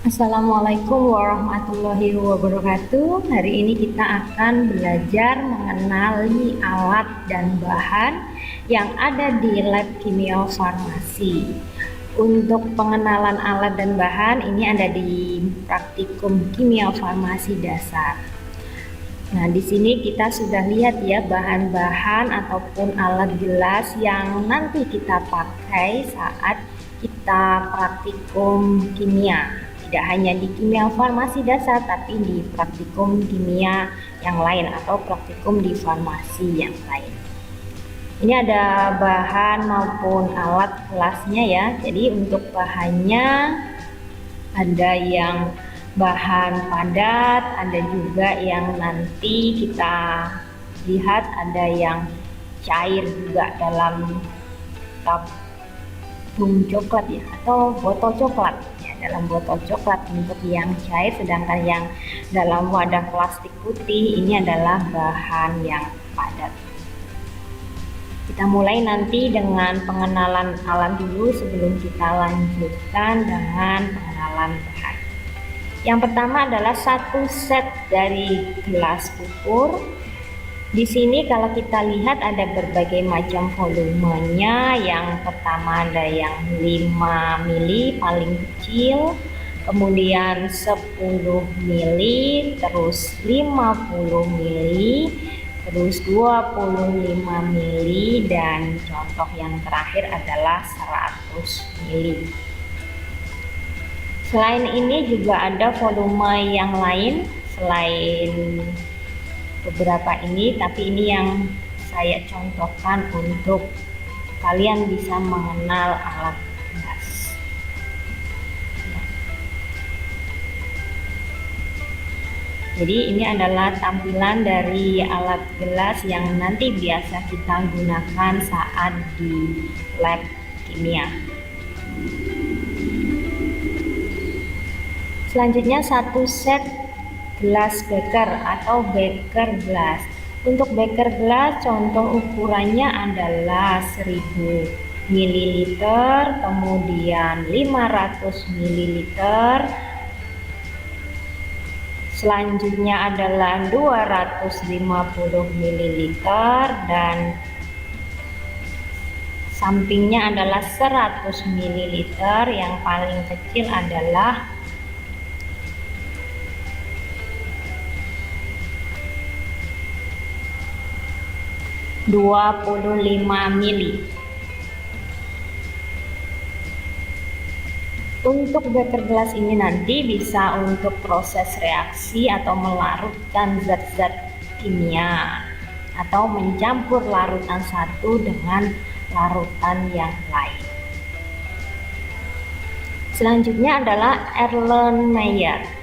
Assalamualaikum warahmatullahi wabarakatuh. Hari ini kita akan belajar mengenali alat dan bahan yang ada di lab kimia farmasi. Untuk pengenalan alat dan bahan ini ada di praktikum kimia farmasi dasar. Nah, di sini kita sudah lihat ya bahan-bahan ataupun alat gelas yang nanti kita pakai saat kita praktikum kimia. Tidak hanya di kimia farmasi dasar, tapi di praktikum kimia yang lain atau praktikum di farmasi yang lain. Ini ada bahan maupun alat kelasnya ya. Jadi untuk bahannya ada yang bahan padat, ada juga yang nanti kita lihat ada yang cair juga dalam tabung coklat ya, atau botol coklat ya, dalam botol coklat untuk yang cair, sedangkan yang dalam wadah plastik putih ini adalah bahan yang padat. Kita mulai nanti dengan pengenalan alat dulu sebelum kita lanjutkan dengan pengenalan bahan. Yang pertama adalah satu set dari gelas ukur. Di sini kalau kita lihat ada berbagai macam volumenya. Yang pertama ada yang 5 mili paling kecil, kemudian 10 mili, terus 50 mili, terus 25 mili, dan contoh yang terakhir adalah 100 mili. Selain ini juga ada volume yang lain selain beberapa ini, tapi ini yang saya contohkan untuk kalian bisa mengenal alat gelas. Jadi ini adalah tampilan dari alat gelas yang nanti biasa kita gunakan saat di lab kimia. Selanjutnya satu set gelas beker atau beker gelas. Untuk beker gelas contoh ukurannya adalah 1000 ml, kemudian 500 ml. Selanjutnya adalah 250 ml dan sampingnya adalah 100 ml. Yang paling kecil adalah 25 mili. Untuk beker gelas ini nanti bisa untuk proses reaksi atau melarutkan zat-zat kimia atau mencampur larutan satu dengan larutan yang lain. Selanjutnya adalah Erlenmeyer.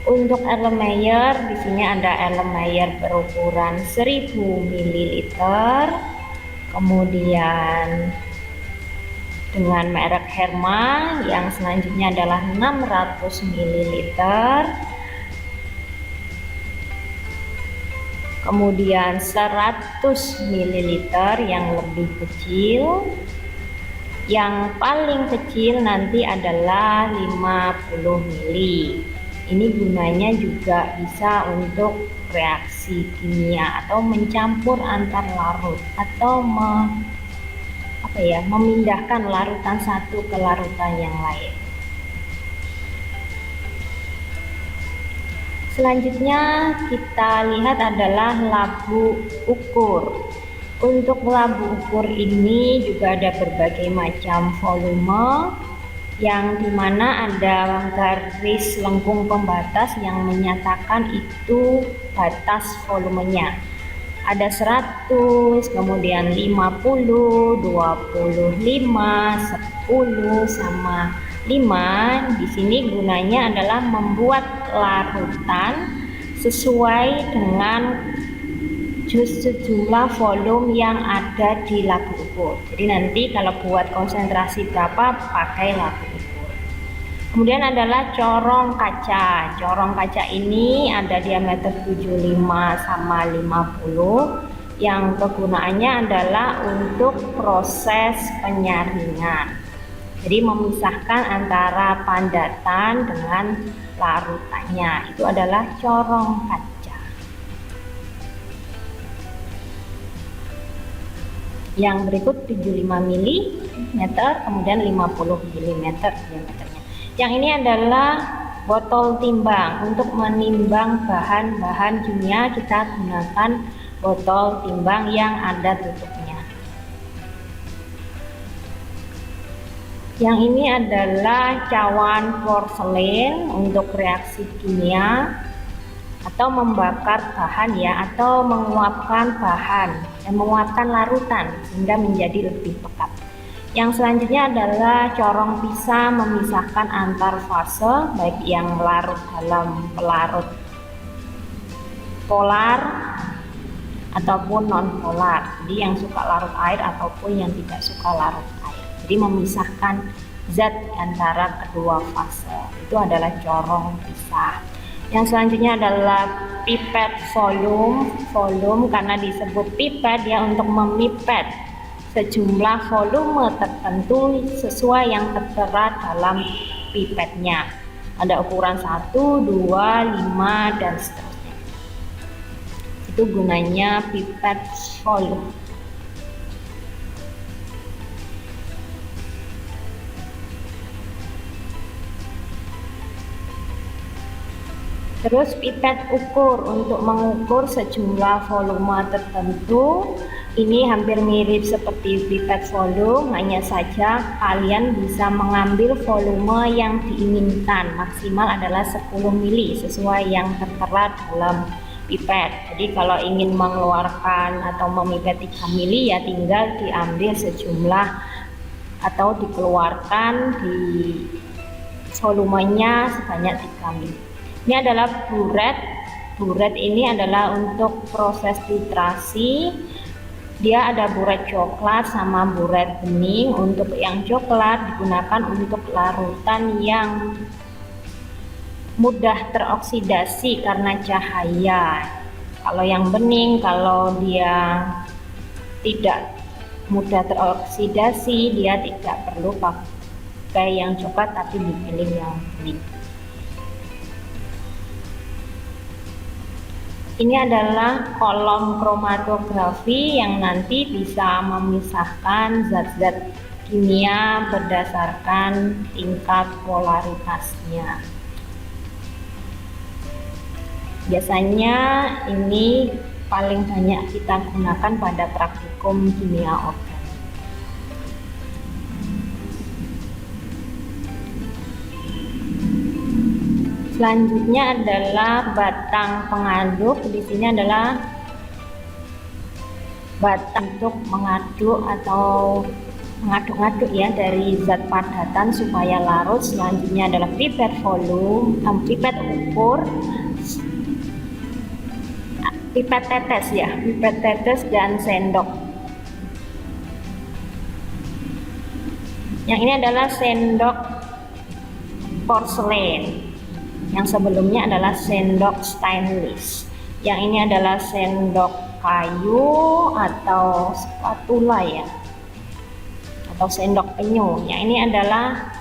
Untuk Erlenmeyer di sini ada Erlenmeyer berukuran 1000 ml, kemudian dengan merek Herma, yang selanjutnya adalah 600 ml, kemudian 100 ml yang lebih kecil. Yang paling kecil nanti adalah 50 mili. Ini gunanya juga bisa untuk reaksi kimia atau mencampur antar larut atau memindahkan larutan satu ke larutan yang lain. Selanjutnya kita lihat adalah labu ukur. Untuk labu ukur ini juga ada berbagai macam volume, yang dimana ada garis lengkung pembatas yang menyatakan itu batas volumenya. Ada 100, kemudian 50, 25, 10, sama 5. Di sini gunanya adalah membuat larutan sesuai dengan sejumlah volume yang ada di labu ukur. Jadi nanti kalau buat konsentrasi berapa pakai labu ukur. Kemudian adalah corong kaca. Corong kaca ini ada diameter 75 sama 50 yang kegunaannya adalah untuk proses penyaringan. Jadi memisahkan antara padatan dengan larutannya, itu adalah corong kaca. Yang berikut 75 mm, kemudian 50 mm diameternya. Yang ini adalah botol timbang. Untuk menimbang bahan-bahan kimia kita gunakan botol timbang yang ada tutupnya. Yang ini adalah cawan porselen untuk reaksi kimia atau membakar bahan ya, atau menguapkan bahan dan menguapkan larutan sehingga menjadi lebih pekat. Yang selanjutnya adalah corong pisah, memisahkan antar fase baik yang larut dalam pelarut polar ataupun non polar. Jadi yang suka larut air ataupun yang tidak suka larut air. Jadi memisahkan zat antara kedua fase, itu adalah corong pisah. Yang selanjutnya adalah pipet volume karena disebut pipet ya, untuk memipet sejumlah volume tertentu sesuai yang tertera dalam pipetnya. Ada ukuran 1, 2, 5 dan seterusnya. Itu gunanya pipet volume. Terus pipet ukur untuk mengukur sejumlah volume tertentu. Ini hampir mirip seperti pipet volume, hanya saja kalian bisa mengambil volume yang diinginkan. Maksimal adalah 10 mili sesuai yang tertera dalam pipet. Jadi kalau ingin mengeluarkan atau memipet 3 mili ya tinggal diambil sejumlah atau dikeluarkan di volumenya sebanyak 3 mili. Ini adalah buret. Buret ini adalah untuk proses titrasi. Dia ada buret coklat sama buret bening. Untuk yang coklat digunakan untuk larutan yang mudah teroksidasi karena cahaya. Kalau yang bening, kalau dia tidak mudah teroksidasi, dia tidak perlu pakai yang coklat tapi dipilih yang bening. Ini adalah kolom kromatografi yang nanti bisa memisahkan zat-zat kimia berdasarkan tingkat polaritasnya. Biasanya ini paling banyak kita gunakan pada praktikum kimia organik. Selanjutnya adalah batang pengaduk. Di sini adalah batang untuk mengaduk atau mengaduk-aduk ya dari zat padatan supaya larut. Selanjutnya adalah pipet volume, pipet ukur, pipet tetes ya, pipet tetes dan sendok. Yang ini adalah sendok porselen. Yang sebelumnya adalah sendok stainless. Yang ini adalah sendok kayu atau spatula ya, atau sendok penyu. Yang ini adalah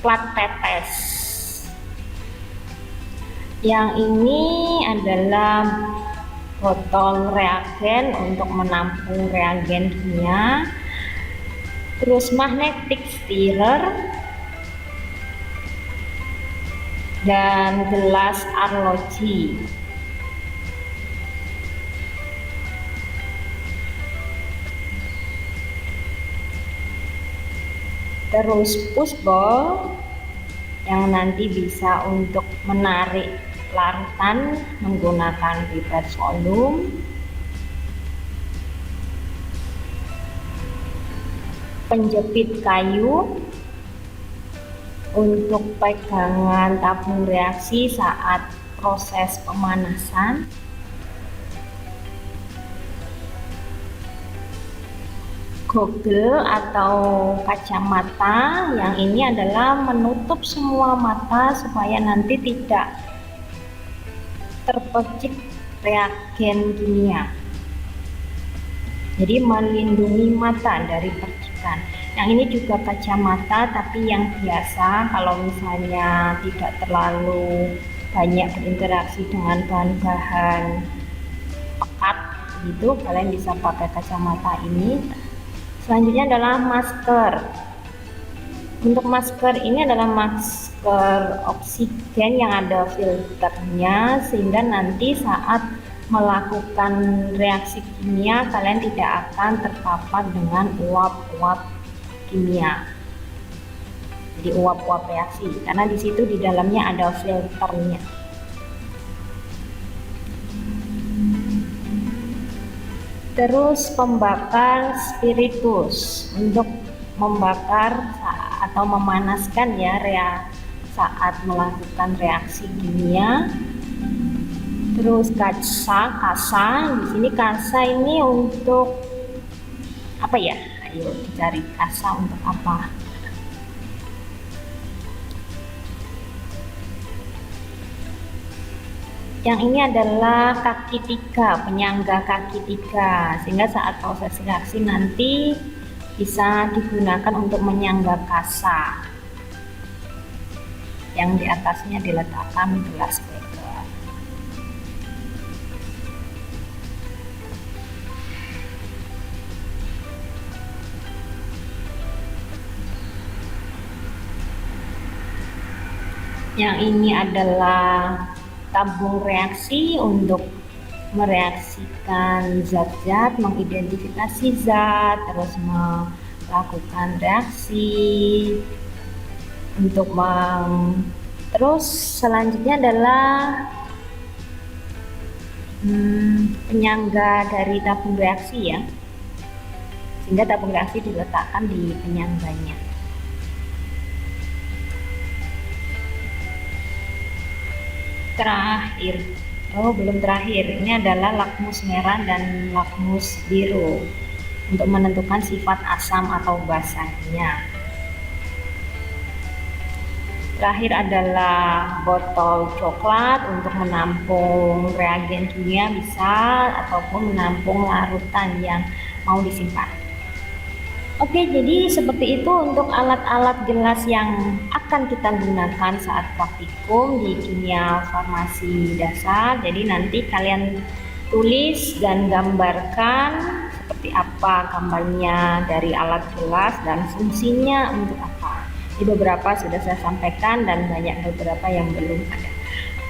plat tetes. Yang ini adalah botol reagen untuk menampung reagen kimia. Terus magnetic stirrer dan gelas arloji. Terus pushball yang nanti bisa untuk menarik larutan menggunakan pipet volume. Penjepit kayu untuk pegangan tabung reaksi saat proses pemanasan. Goggle atau kacamata, yang ini adalah menutup semua mata supaya nanti tidak terpercik reagen kimia. Jadi melindungi mata dari percikan. Yang ini juga kacamata tapi yang biasa, kalau misalnya tidak terlalu banyak berinteraksi dengan bahan-bahan pekat gitu, kalian bisa pakai kacamata ini. Selanjutnya adalah masker. Untuk masker ini adalah masker oksigen yang ada filternya, sehingga nanti saat melakukan reaksi kimia kalian tidak akan terpapar dengan uap-uap kimia. Jadi uap-uap reaksi, karena di situ di dalamnya ada filternya. Terus pembakar spiritus untuk membakar atau memanaskan ya saat melakukan reaksi kimia. Terus kasa di sini, kasa ini untuk apa ya? Ayo dicari kasa untuk apa. Yang ini adalah kaki 3, penyangga kaki 3, sehingga saat proses reaksi nanti bisa digunakan untuk menyangga kasa. Yang di atasnya diletakkan gelas beker. Yang ini adalah tabung reaksi untuk mereaksikan zat-zat, mengidentifikasi zat, terus melakukan reaksi untuk terus selanjutnya adalah penyangga dari tabung reaksi ya, sehingga tabung reaksi diletakkan di penyangganya. Terakhir, belum terakhir, ini adalah lakmus merah dan lakmus biru untuk menentukan sifat asam atau basanya. Terakhir adalah botol coklat untuk menampung reagen kimia bisa, ataupun menampung larutan yang mau disimpan. Oke, jadi seperti itu untuk alat-alat gelas yang akan kita gunakan saat praktikum di kimia farmasi dasar. Jadi nanti kalian tulis dan gambarkan seperti apa gambarnya dari alat gelas dan fungsinya untuk apa. Di beberapa sudah saya sampaikan dan banyak beberapa yang belum ada.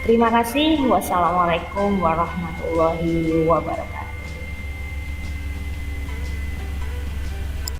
Terima kasih. Wassalamualaikum warahmatullahi wabarakatuh.